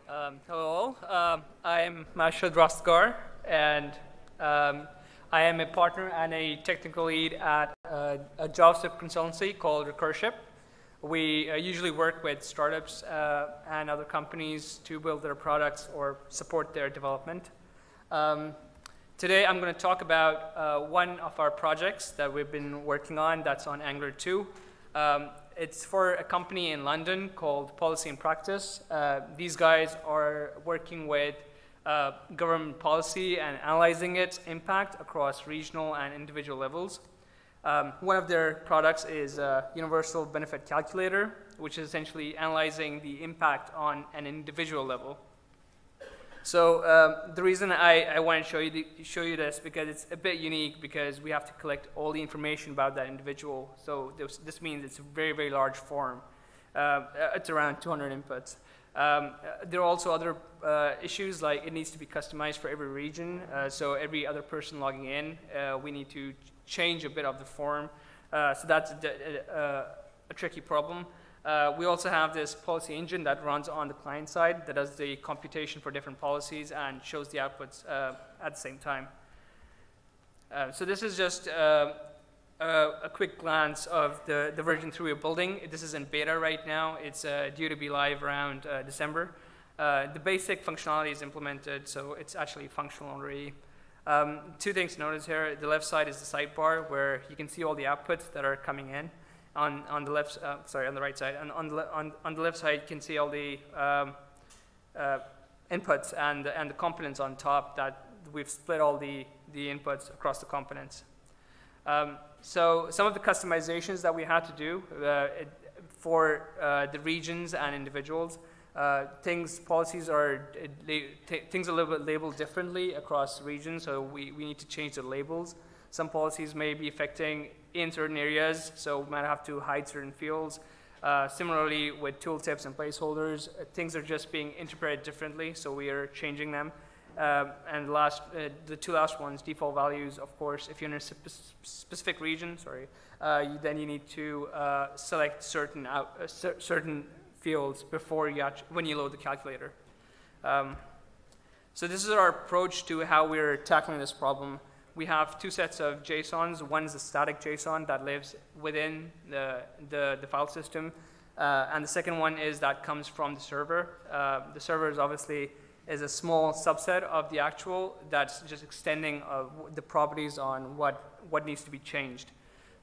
Hello, I'm Mashhood Rastgar, and I am a partner and a technical lead at a JavaScript consultancy called Recurship. We usually work with startups and other companies to build their products or support their development. Today I'm going to talk about one of our projects that we've been working on that's on Angular 2. It's for a company in London called Policy and Practice. These guys are working with government policy and analyzing its impact across regional and individual levels. One of their products is a Universal Benefit Calculator, which is essentially analyzing the impact on an individual level. So the reason I want to show you this because it's a bit unique because we have to collect all the information about that individual. So this means it's a very, very large form. It's around 200 inputs. There are also other issues like it needs to be customized for every region. So every other person logging in, we need to change a bit of the form. So that's a tricky problem. We also have this policy engine that runs on the client side that does the computation for different policies and shows the outputs at the same time. So this is just a quick glance of the version 3 we're building. This is in beta right now. It's due to be live around December. The basic functionality is implemented, so it's actually functional already. Two things to notice here. The left side is the sidebar where you can see all the outputs that are coming in. On the left, on the right side, and on the left side, you can see all the inputs and the components on top that we've split all the inputs across the components. So some of the customizations that we had to do for the regions and individuals, policies are things are a little bit labeled differently across regions, so we need to change the labels. Some policies may be affecting in certain areas, so we might have to hide certain fields. Similarly, with tooltips and placeholders, things are just being interpreted differently, so we are changing them. And the two last ones, default values, of course, if you're in a specific region, then you need to select certain fields before when you load the calculator. So this is our approach to how we're tackling this problem. We have two sets of JSONs. One is a static JSON that lives within the file system, and the second one is that comes from the server. The server is obviously a small subset of the actual that's just extending the properties on what needs to be changed.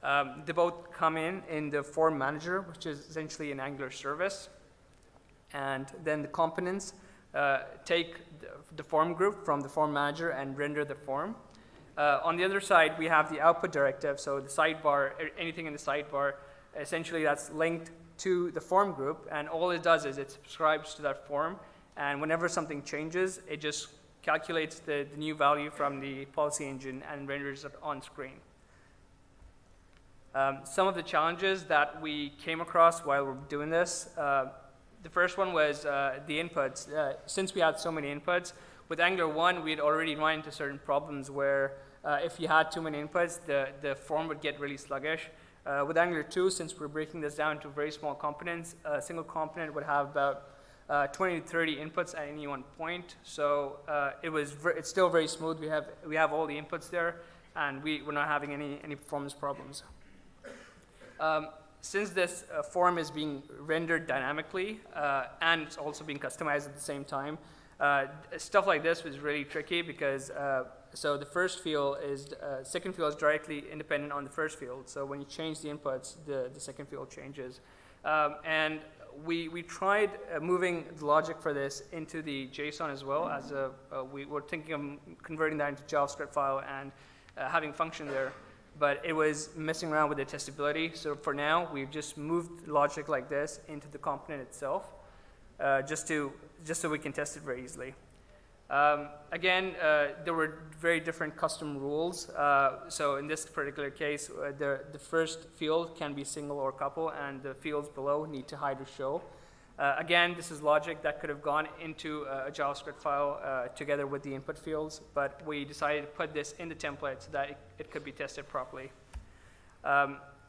They both come in the form manager, which is essentially an Angular service, and then the components take the form group from the form manager and render the form. On the other side, we have the output directive, so the sidebar, anything in the sidebar, essentially that's linked to the form group, and all it does is it subscribes to that form, and whenever something changes, it just calculates the new value from the policy engine and renders it on screen. Some of the challenges that we came across while we're doing this, the first one was the inputs. Since we had so many inputs, with Angular 1, we had already run into certain problems where if you had too many inputs, the form would get really sluggish. With Angular 2, since we're breaking this down to very small components, a single component would have about 20 to 30 inputs at any one point. So it's still very smooth. We have all the inputs there, and we're not having any performance problems. Since this form is being rendered dynamically and it's also being customized at the same time, stuff like this was really tricky because so the first field is second field is directly independent on the first field. So when you change the inputs, the second field changes. And we tried moving the logic for this into the JSON as well as we were thinking of converting that into JavaScript file and having function there. But it was messing around with the testability. So for now, we've just moved logic like this into the component itself, just so we can test it very easily. Again, there were very different custom rules. So in this particular case, the first field can be single or couple, and the fields below need to hide or show. Again, this is logic that could have gone into a JavaScript file together with the input fields, but we decided to put this in the template so that it could be tested properly.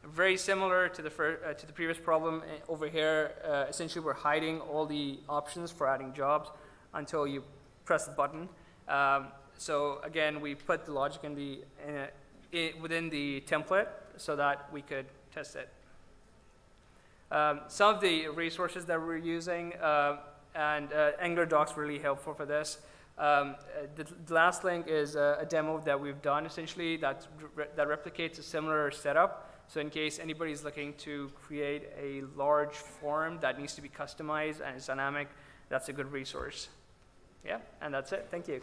Very similar to the previous problem over here, essentially we're hiding all the options for adding jobs. until you press the button. So again, we put the logic within the template so that we could test it. Some of the resources that we're using, and Angular Doc's really helpful for this. The last link is a demo that we've done essentially that replicates a similar setup. So in case anybody's looking to create a large form that needs to be customized and is dynamic, that's a good resource. Yeah, and that's it. Thank you.